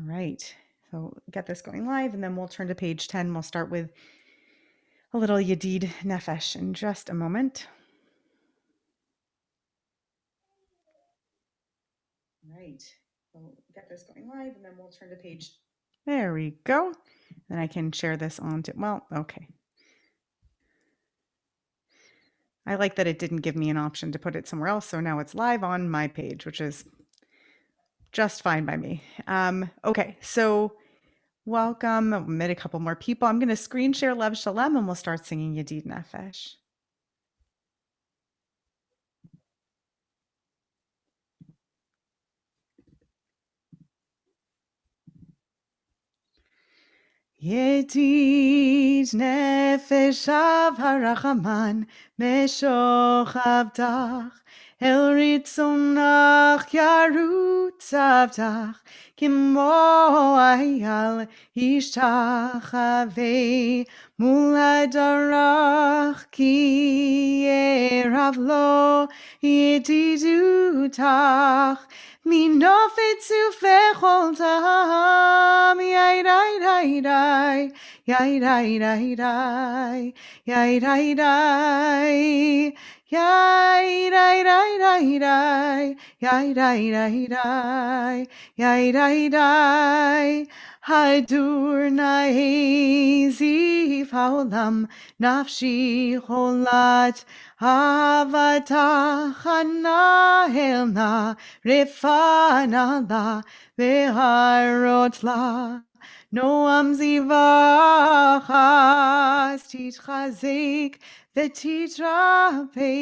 All right, so get this going live, and then we'll turn to page 10. We'll start with a little Yedid Nefesh in just a moment. All right, so get this going live, and then we'll turn to page. There we go. Then I can share this on to, well, okay. I like that it didn't give me an option to put it somewhere else, so now it's live on my page, which is just fine by me. Okay, so welcome. I'll meet a couple more people. I'm going to screen share Lev Shalem, and we'll start singing Yedid Nefesh. Yedid nefesh av harachaman meshoch el ritzonach yarutz avtach kimo ayal ishtachavei mul hadarach ki erav lo yedidutach Minofetzu fecholtam, yai dai dai dai, yai dai dai dai, yai dai dai, yai dai dai dai dai, yai dai dai dai, yai dai dai. Hadur naezif haolam, nafshi cholat, avatach hanahelna. Refana la veharot la Noam zivachas titchazik vetitrape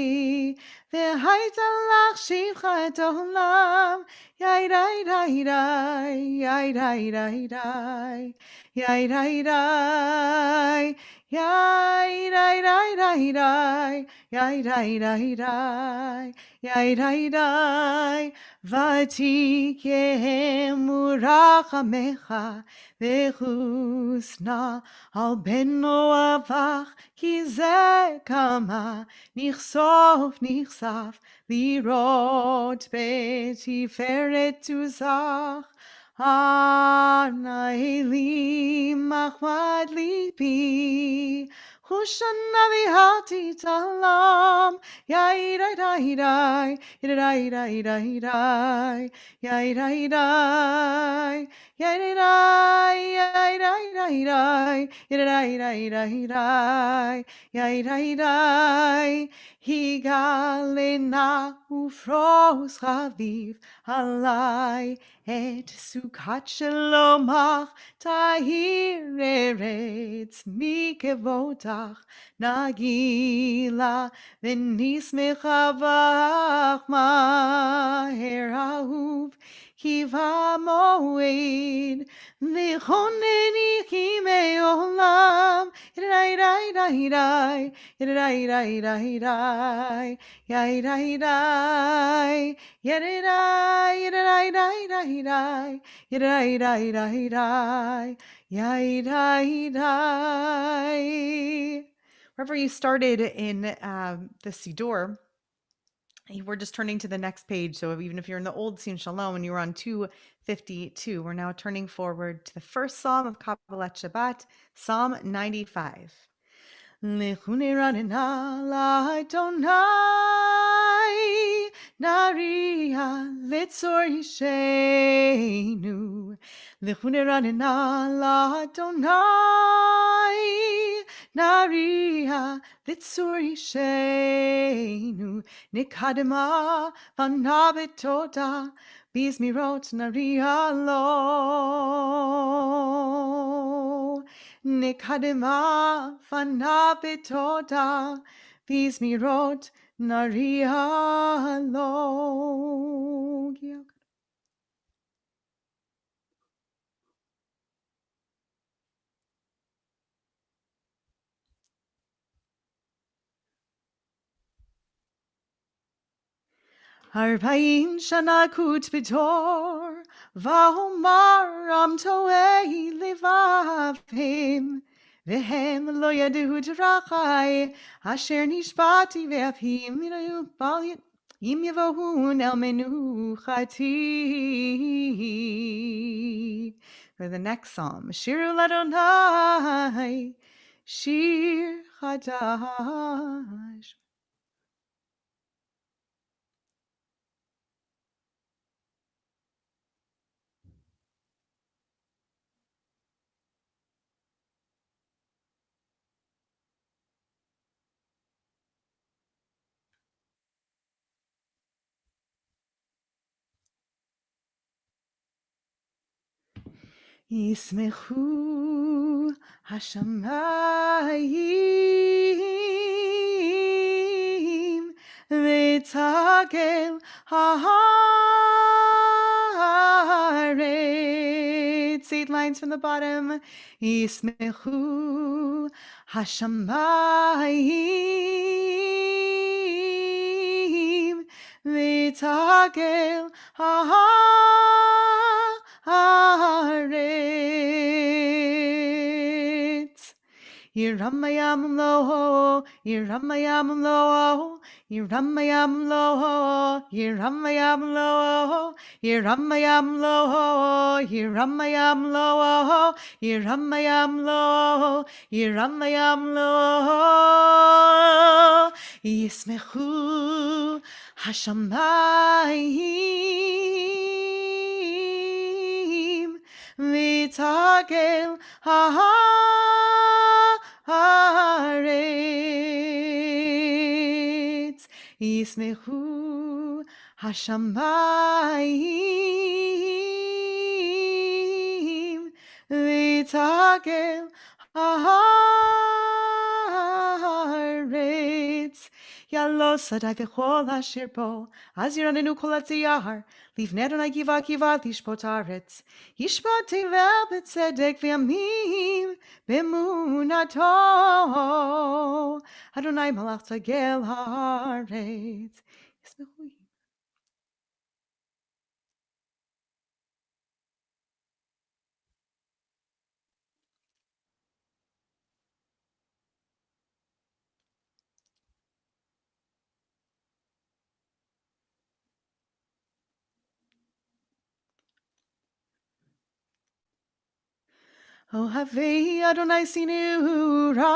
vehaitalach shivchat olam yai dai dai dai yai dai dai dai yai dai dai yai dai dai dai dai yai dai dai dai yai dai dai ותיקם ורחמך וחוסנה על בנו אבך כי זה כמה נכסף לראות בתפארת עוזך אנא מחמד ליבי Hoshana vihati talam, yai dai dai dai, yai dai dai dai, yai dai dai, yai dai, yai dai dai dai, yai dai dai dai dai, yai dai dai. Higalena ufros chaviv alai et sukat shalomach tahir eretz mikevotach nagila v'nismecha bach maher ahuv kiva moed lichoneni kimei olam dai dai dai dai dai dai dai dai yai dai dai yai dai dai dai dai dai yai dai dai dai yai dai dai. Wherever you started in the Siddur, we're just turning to the next page. So even if you're in the old Sim Shalom and you were on 252, we're now turning forward to the first Psalm of Kabbalat Shabbat, Psalm 95. Lechune ranena la Adonai Naria letzor ishenu Lechune ranena la Adonai Naria letzor ishenu Nikadema vanabetoda Bizmirot naria lo Nikadema fanabetoda Bizmirot naria lo. Arbaim shana kut b'tor, v'homar am toei levavim, v'hem lo yadu drachai, asher nishbati ve'afhim Im Yevohun El Menuchati. For the next psalm, Shir Ladonai, Shir Chadash. Yismechu Hashamayim V'tagel haaretz. 8 lines from the bottom. Yismechu Hashamayim V'tagel haaretz. Yiramayam lo, Yiramayam lo, Yiramayam lo, Yiramayam lo, Yiramayam lo, Yiramayam lo, Yiramayam lo, Yiramayam lo. Yismechu Hashamayim V'tagel haaretz. Yismechu Hashamayim V'tagel haaretz. Yalo sadai v'chol asher bo, az yiranenu kol hatziyar, livnei Adonai kiva kiva lishpot haaretz. Yishpot tevel b'tzedek v'yamim b'emunato. Adonai malach tzagel haaretz. Yismechu. Ohavei Adonai sinura,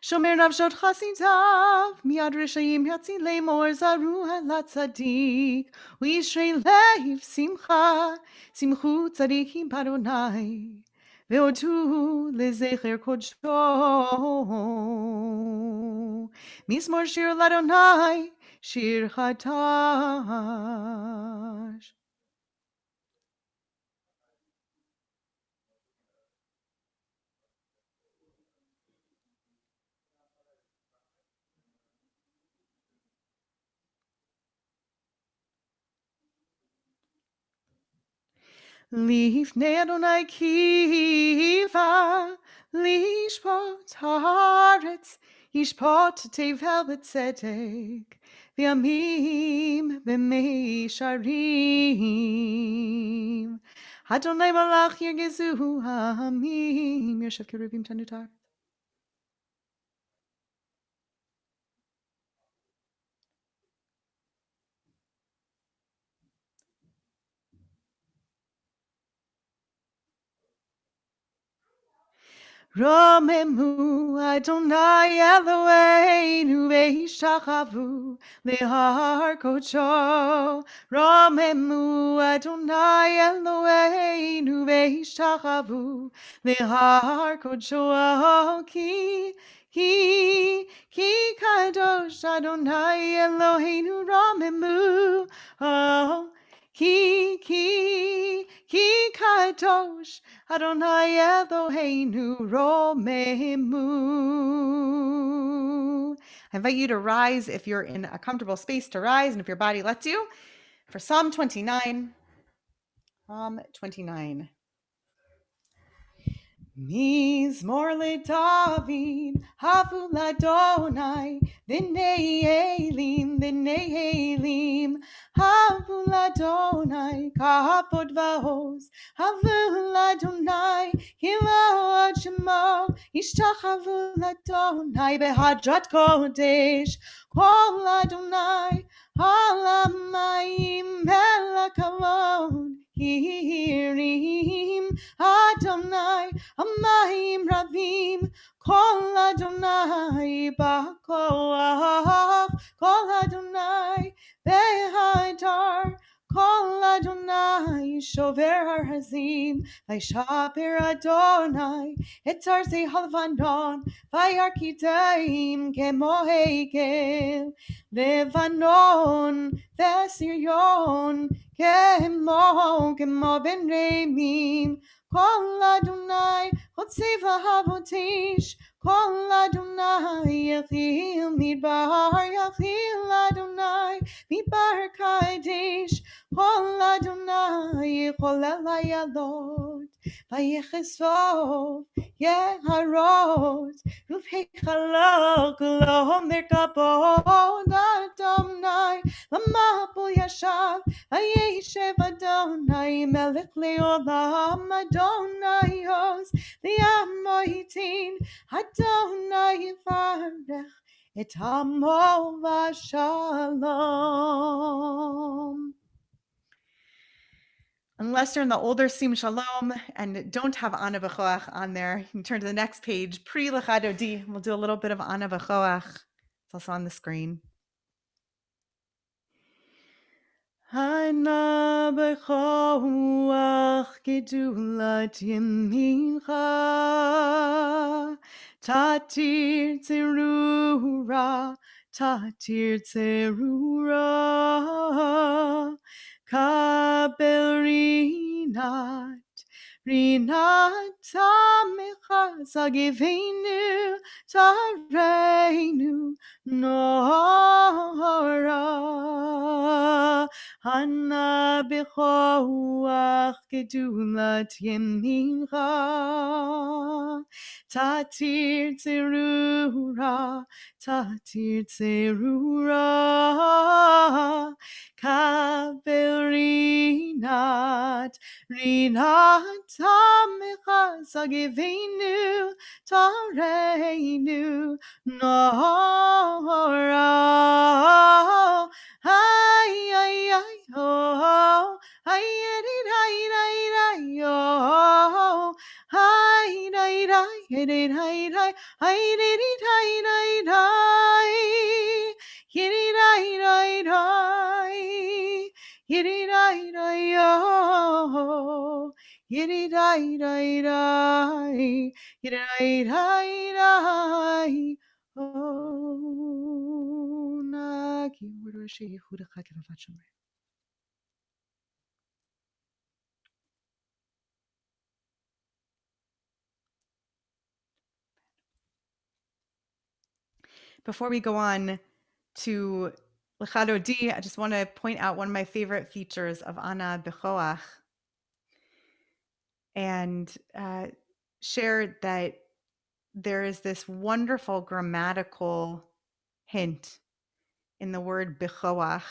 shomer nafshot chasintav, miad rishayim yatzin lemor zaru halatzadik, u'yishrei leiv simcha, simchu tzadikim Adonai, ve'odu lezecher kodsho, mismor shir l'Adonai, shir chadash. Lifnei Adonai kiva, lishpot haaretz, yishpot tevel b'tzedek, v'yamim b'meisharim. Adonai malach yirgezu ha'amim. Yoshev keruvim tanutar. Romemu Adonai Eloheinu ve'ishachavu lehar kodsho. Romemu Adonai Eloheinu ve'ishachavu lehar kodsho. Ki kadosh Adonai Eloheinu romemu. Oh, ki kadosh Adonai Eloheinu romemu. I invite you to rise if you're in a comfortable space to rise and if your body lets you. For Psalm 29. Psalm 29. Mizmor leDavid, havu l'Adonai, b'nei Elim, havu l'Adonai, kavod v'oz, havu l'Adonai, kivod shemo, ישתחוו לאדוני בהדרת קודש, כל אדוני על המים אל הכבוד הרים, אדוני המים רבים, כל אדוני בכוח, כל אדוני בהדר, כל אדוני שובר ארזים, וישבר אדוני את ארזי הלבנון, וירקידם כמו עגל, לבנון וסריון כמו בן רמים, כל אדוני הוציב להבות איש, כל אדוני יחיל מדבר, יחיל אדוני מדבר קדיש, כל אדוני חולל איילות, ויחשוף יערות, ובהיכלו כולו מרכבות, אדוני למבול ישב, וישב אדוני מלך לעולם, אדוני עוז לעמו ייתן, אדוני יברך את עמו בשלom. Unless you're in the older Sim Shalom and don't have Ana B'choach on there, you can turn to the next page, Pri L'chadodi. We'll do a little bit of Ana B'choach. It's also on the screen. Ana B'choach gedulat yemincha, tatir tzerura, tatir tzerura, kabel rinat tamecha, zagivenu tareinu nora. Ana b'choach gedulat yemincha, tatir tzerura, tatir tzerura, kabel rinat tamecha, zagivenu tareinu nora. Ay, ay, ay, oh, ay, ay, ay, ay, ay, oh, ay, ay, ay, ay, ay, ay, Before we go on to L'chadodi, I just want to point out one of my favorite features of Ana B'choach and share that there is this wonderful grammatical hint in the word B'choach,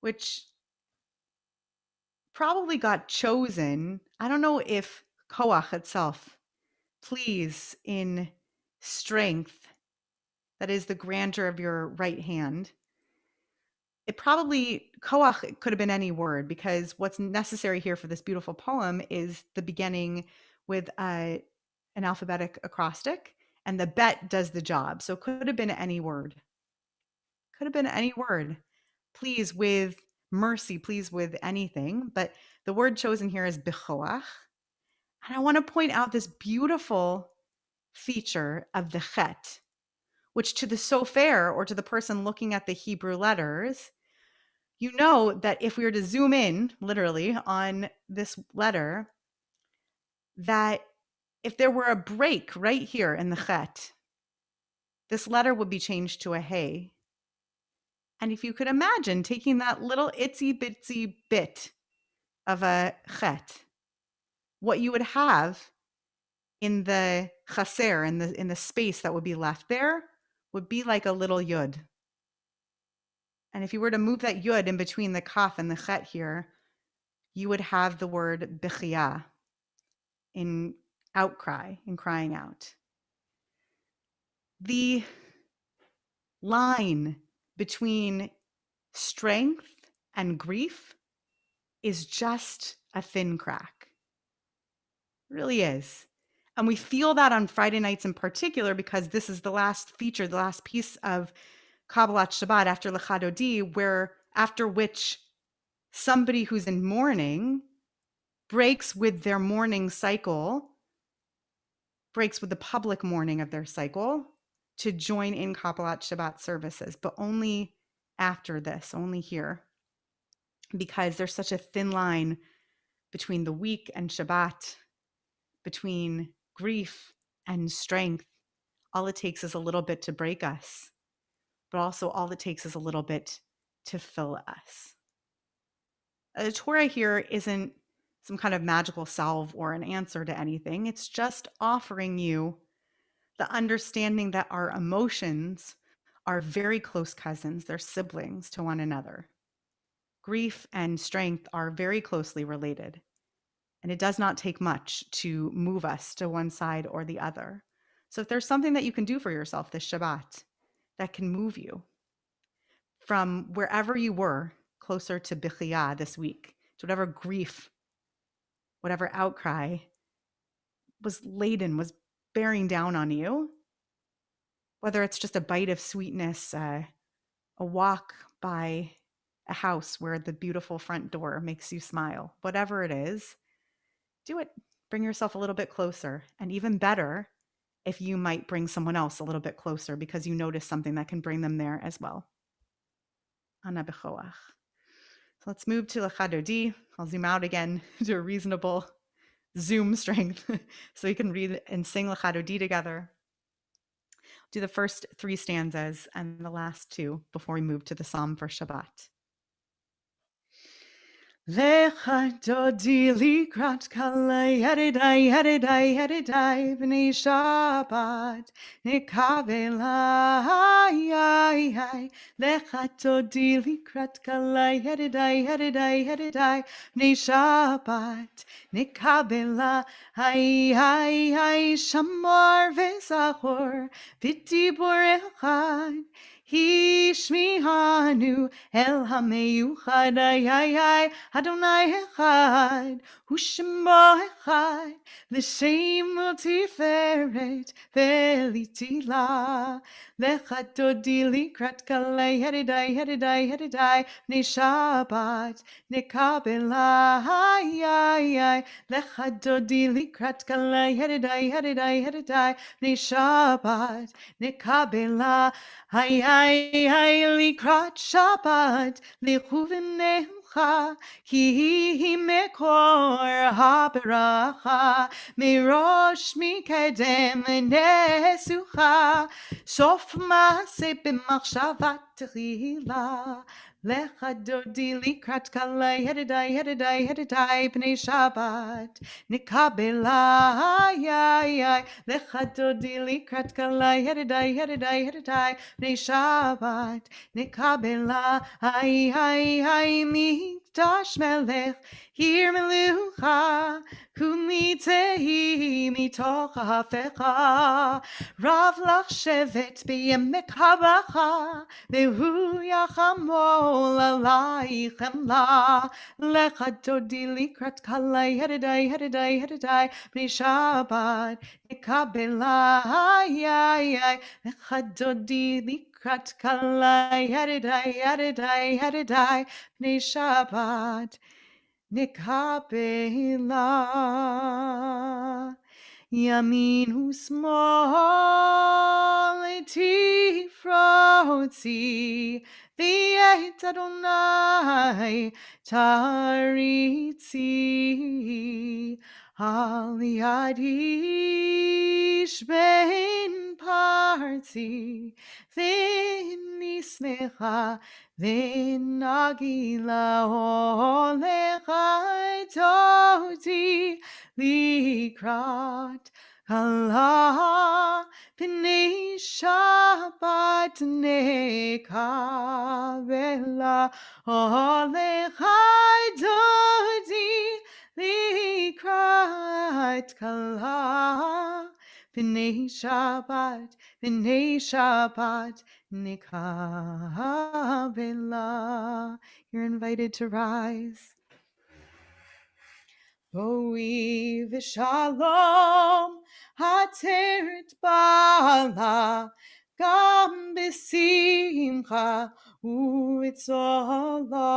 which probably got chosen. I don't know if koach itself, please, in strength, that is the grandeur of your right hand. It probably, koach, it could have been any word, because what's necessary here for this beautiful poem is the beginning with an alphabetic acrostic, and the bet does the job. So it could have been any word. Could have been any word. Please with mercy, please with anything. But the word chosen here is b'choach. And I want to point out this beautiful feature of the chet, which to the sofer, or to the person looking at the Hebrew letters, you know that if we were to zoom in literally on this letter, that if there were a break right here in the chet, this letter would be changed to a hey. And if you could imagine taking that little itsy bitsy bit of a chet, what you would have in the chaser, in the space that would be left there, would be like a little yud. And if you were to move that yud in between the kaf and the chet here, you would have the word bechia in outcry and crying out. The line between strength and grief is just a thin crack. It really is. And we feel that on Friday nights in particular because this is the last feature, the last piece of Kabbalat Shabbat after Lecha Dodi, where after which somebody who's in mourning breaks with their mourning cycle, breaks with the public mourning of their cycle to join in Kabbalat Shabbat services, but only after this, only here, because there's such a thin line between the week and Shabbat, between grief and strength. All it takes is a little bit to break us, but also all it takes is a little bit to fill us. The Torah here isn't some kind of magical salve or an answer to anything. It's just offering you the understanding that our emotions are very close cousins. They're siblings to one another. Grief and strength are very closely related. And it does not take much to move us to one side or the other. So if there's something that you can do for yourself this Shabbat that can move you from wherever you were closer to Bichiyah this week, to whatever grief, whatever outcry was laden, was bearing down on you, whether it's just a bite of sweetness, a walk by a house where the beautiful front door makes you smile, whatever it is, do it. Bring yourself a little bit closer. And even better, if you might bring someone else a little bit closer because you notice something that can bring them there as well. Ana b'choach. So let's move to Lecha Dodi. I'll zoom out again to a reasonable zoom strength so we can read and sing Lecha Dodi together. Do the first 3 stanzas and the last 2 before we move to the Psalm for Shabbat. Lecha Dodi likrat kalei yedidai b'nei Shabbat nekavelai. Lecha Dodi likrat kalei yedidai b'nei Shabbat nekabela shamar v'zachor v'dibur echad Hishmihanu el hameyuchad Adonai echad Ushemo echad L'shem tiferet ve'litila Lecha Dodi likrat kalei yedidai b'nei Shabbat nekabela Lecha Dodi likrat kalei yedidai b'nei Shabbat nekabela likrat Shabbat lichuvenecha ki mekor haberacha mirosh mikedem nesucha sof maase b'machshavat tehila Lecha Dodi likrat kalei yedidai b'nei Shabbat nekabela Lecha Dodi likrat kalei yedidai b'nei Shabbat nekabela mikdash melech hir melucha kumitehi mitoch hafecha rav lach shevet b'yemek habracha vehu yachamol alai chemla Lecha Dodi likrat kalei yedidai b'nei Shabbat nekabela Lecha Dodi likrat kalei yedidai b'nei Shabbat nekabela Yamin usmol tifrotzi v'yet Adonai taritzi al yadish ben parzi v'nismecha v'nagila olecha Dodi likrat kala b'nei Shabbat nekabela olecha Dodi likrat Shabbat kala, b'nei Shabbat nikabela. You're invited to rise. Boi v'shalom hateret bala gam b'simcha u'etzola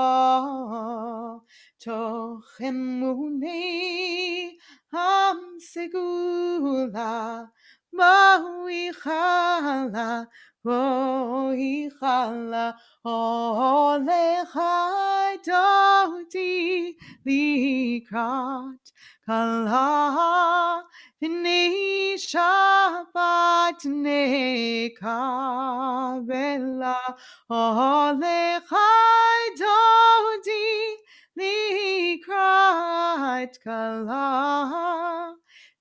toch emunei am segula boi chala olechai dodi likrat kala v'nei Shabbat nekabela olechai dodi likrat kala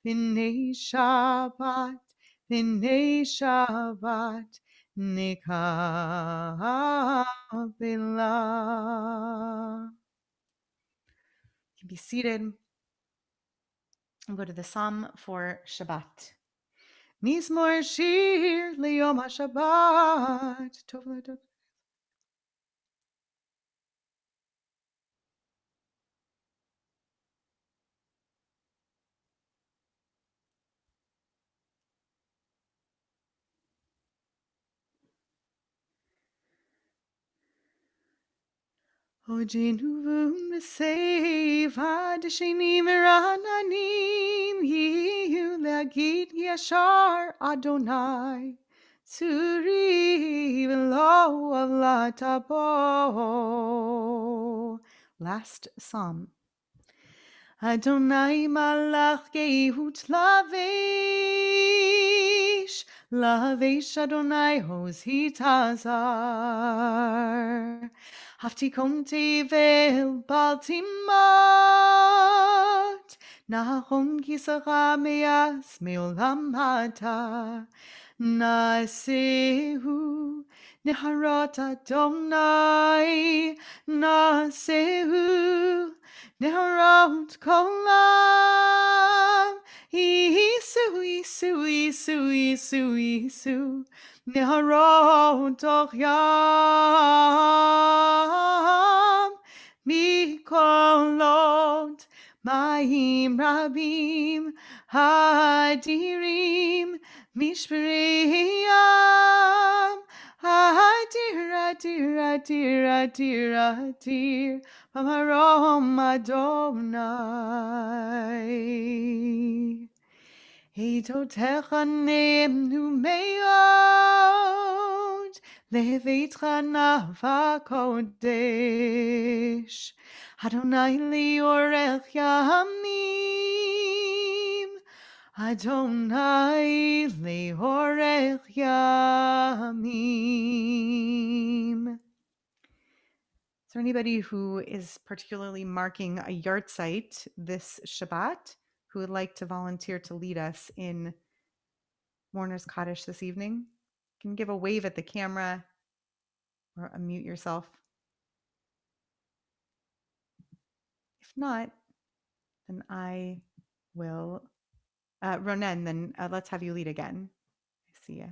v'nei Shabbat nekabela. You can be seated and go to the Psalm for Shabbat. Mizmor shir liyom HaShabbat. Tov l'Adonai. Hojenu v'seiv hadeshenim ra'ananim yihu le'agid yashar Adonai tzuri v'lo avlatabo. Last Psalm. Adonai malach gehut lavesh, lavesh Adonai hoz hitazar. Haftikon tevel baltimot, nahon kisara meas meolam hata. Nasehu neharot Adonai, nasehu neharot kolam. Isu neharot och yam mikolot Maim rabim hadirim mishperiyam hadir b'marom Adonai. Heitotecha ne'emnu me'od leveitcha nava kodesh. Adonai liorech yamim. Adonai liorech yamim. Is there anybody who is particularly marking a yahrzeit this Shabbat who would like to volunteer to lead us in Mourner's Kaddish this evening? You can give a wave at the camera or unmute yourself. If not, then I will. Ronen, then let's have you lead again. I see you.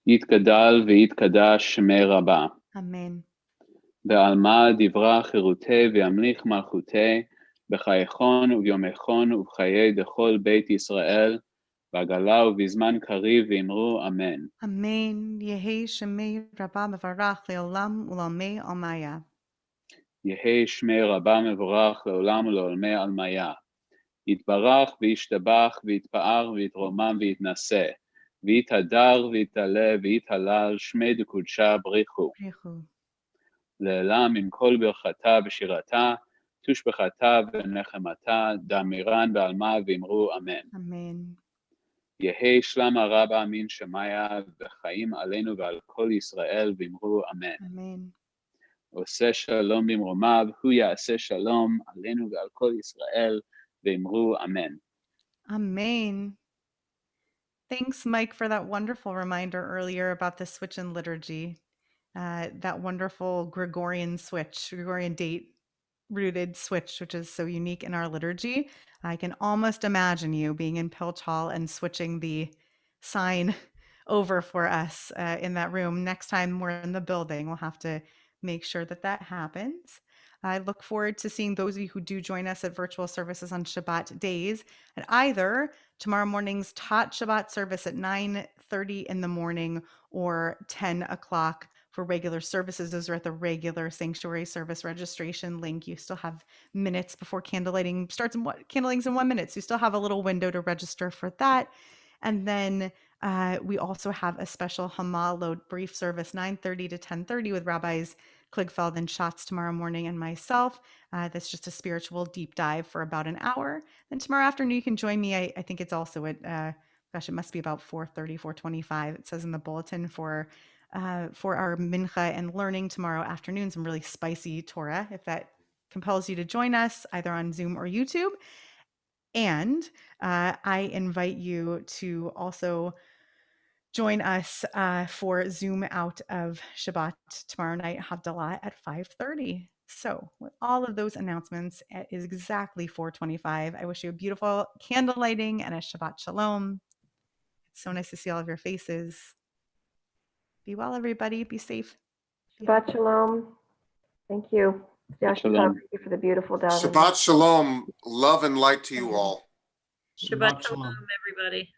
יתגדל ויתקדש שמי רבה. Amen. בעלמא דברה חירותי וימליך מלכותי, בחייכון וביומכון ובחיי דכל בית ישראל, בעגלה ובזמן קריב ואמרו אמן. Amen. Yehi Shemei Rabba Mevarach Leolam Ulamei Almaya. יהי שמי רבה מבורך לעולם ולעולמי עלמיה. יתברך וישתבח ויתפאר ויתרומם ויתנשא, ויתהדר ויתעלה ויתהלל שמי דקודשה בריחו. לעולם עם כל ברכתה ושירתה, תושבחתה ונחמתה, דאמירן בעלמה ואמרו אמן. Amen. יהי שלמה רבה מן שמיה וחיים עלינו ועל כל ישראל ואמרו אמן. Amen. עושה שלום במרומיו, הוא יעשה שלום עלינו ועל כל ישראל ואמרו אמן. Amen. Thanks, Mike, for that wonderful reminder earlier about the switch in liturgy. That wonderful Gregorian switch, Gregorian date rooted switch, which is so unique in our liturgy. I can almost imagine you being in Pilch Hall and switching the sign over for us in that room. Next time we're in the building, we'll have to make sure that that happens. I look forward to seeing those of you who do join us at virtual services on Shabbat days, at either tomorrow morning's Tot Shabbat service at 9:30 in the morning or 10 o'clock for regular services. Those are at the regular sanctuary service registration link. You still have minutes before candlelighting starts. Candlelighting's in 1 minute, so you still have a little window to register for that. And then we also have a special Hamalot brief service, 9:30 to 10:30 with Rabbis Kligfeld and Schatz tomorrow morning and myself. That's just a spiritual deep dive for about an hour. Then tomorrow afternoon, you can join me. I think it's also at, gosh, it must be about 4:30, 4:25. It says in the bulletin for our mincha and learning tomorrow afternoon, some really spicy Torah, if that compels you to join us either on Zoom or YouTube. And I invite you to also join us for Zoom out of Shabbat tomorrow night, Havdalah at 5:30. So with all of those announcements, it is exactly 4:25. I wish you a beautiful candle lighting and a Shabbat Shalom. It's so nice to see all of your faces. Be well, everybody. Be safe. Shabbat Shalom. Thank you. Shalom. Thank you for the beautiful davening. Shabbat Shalom. Love and light to you all. Shabbat Shalom, everybody.